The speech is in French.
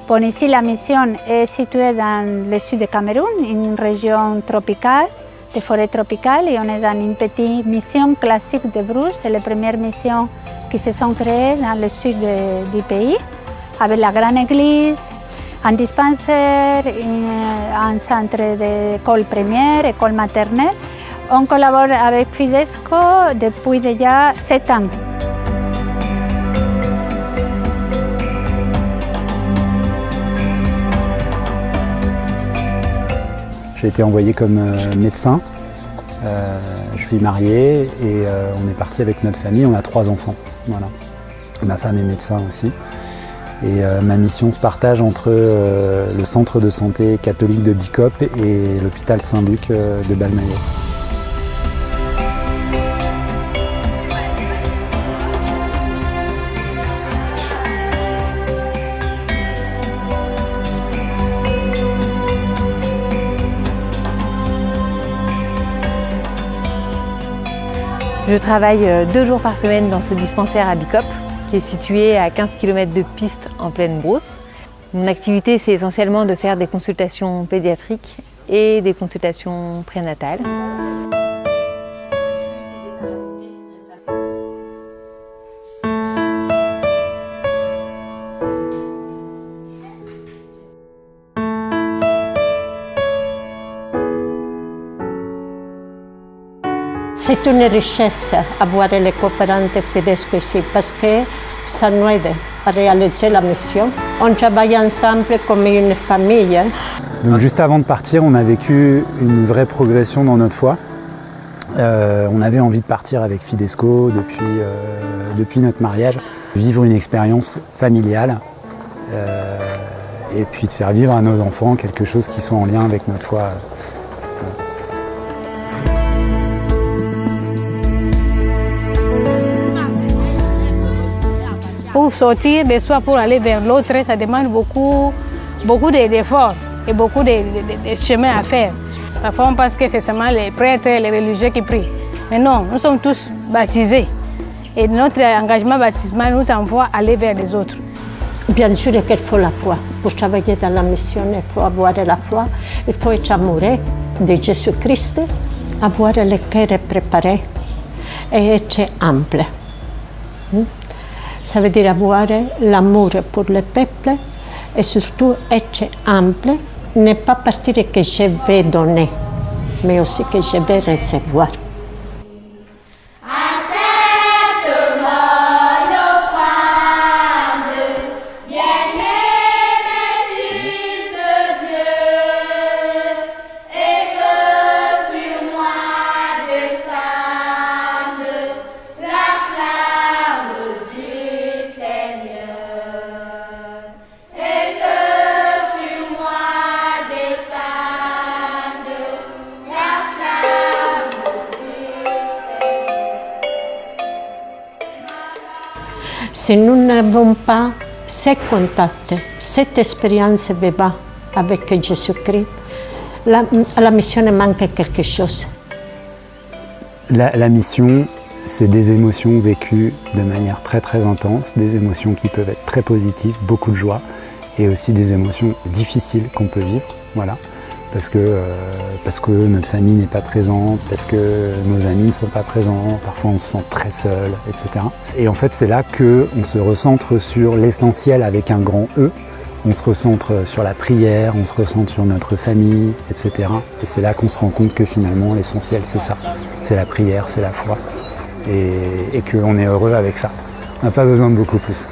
Bon, ici, la mission est située dans le sud du Cameroun, une région tropicale, de forêts tropicales, et on est dans une petite mission classique de brousse. C'est les premières missions qui se sont créées dans le sud du pays, avec la grande église, un dispensaire, un centre d'école primaire, école maternelle. On collabore avec Fidesco depuis déjà 7 ans. J'ai été envoyé comme médecin, je suis marié et on est parti avec notre famille, on a 3 enfants. Voilà. Ma femme est médecin aussi. Et ma mission se partage entre le centre de santé catholique de Bicop et l'hôpital Saint-Luc de Balmaillé. Je travaille 2 jours par semaine dans ce dispensaire à Bicop, qui est situé à 15 km de piste en pleine brousse. Mon activité, c'est essentiellement de faire des consultations pédiatriques et des consultations prénatales. C'est une richesse avoir les coopérantes Fidesco ici parce que ça nous aide à réaliser la mission. On travaille ensemble comme une famille. Donc juste avant de partir, on a vécu une vraie progression dans notre foi. On avait envie de partir avec Fidesco depuis notre mariage, vivre une expérience familiale et puis de faire vivre à nos enfants quelque chose qui soit en lien avec notre foi. Pour sortir de soi, pour aller vers l'autre, ça demande beaucoup d'efforts et beaucoup de chemin à faire. Parfois, on pense que c'est seulement les prêtres, les religieux qui prient. Mais non, nous sommes tous baptisés. Et notre engagement baptismal nous envoie aller vers les autres. Bien sûr qu'il faut la foi. Pour travailler dans la mission, il faut avoir la foi. Il faut être amoureux de Jésus-Christ, avoir le cœur préparé et être humble. Ça veut dire avoir l'amour pour le peuple et surtout être humble, ne pas partir que je vais donner, mais aussi que je vais recevoir. Si nous n'avons pas ce contact, cette expérience vivante avec Jésus-Christ, la mission manque quelque chose. La mission, c'est des émotions vécues de manière très très intense, des émotions qui peuvent être très positives, beaucoup de joie, et aussi des émotions difficiles qu'on peut vivre, voilà, parce que notre famille n'est pas présente, parce que nos amis ne sont pas présents, parfois on se sent très seul, etc. Et en fait, c'est là qu'on se recentre sur l'essentiel avec un grand E. On se recentre sur la prière, on se recentre sur notre famille, etc. Et c'est là qu'on se rend compte que finalement, l'essentiel, c'est ça. C'est la prière, c'est la foi. Et qu'on est heureux avec ça. On n'a pas besoin de beaucoup plus.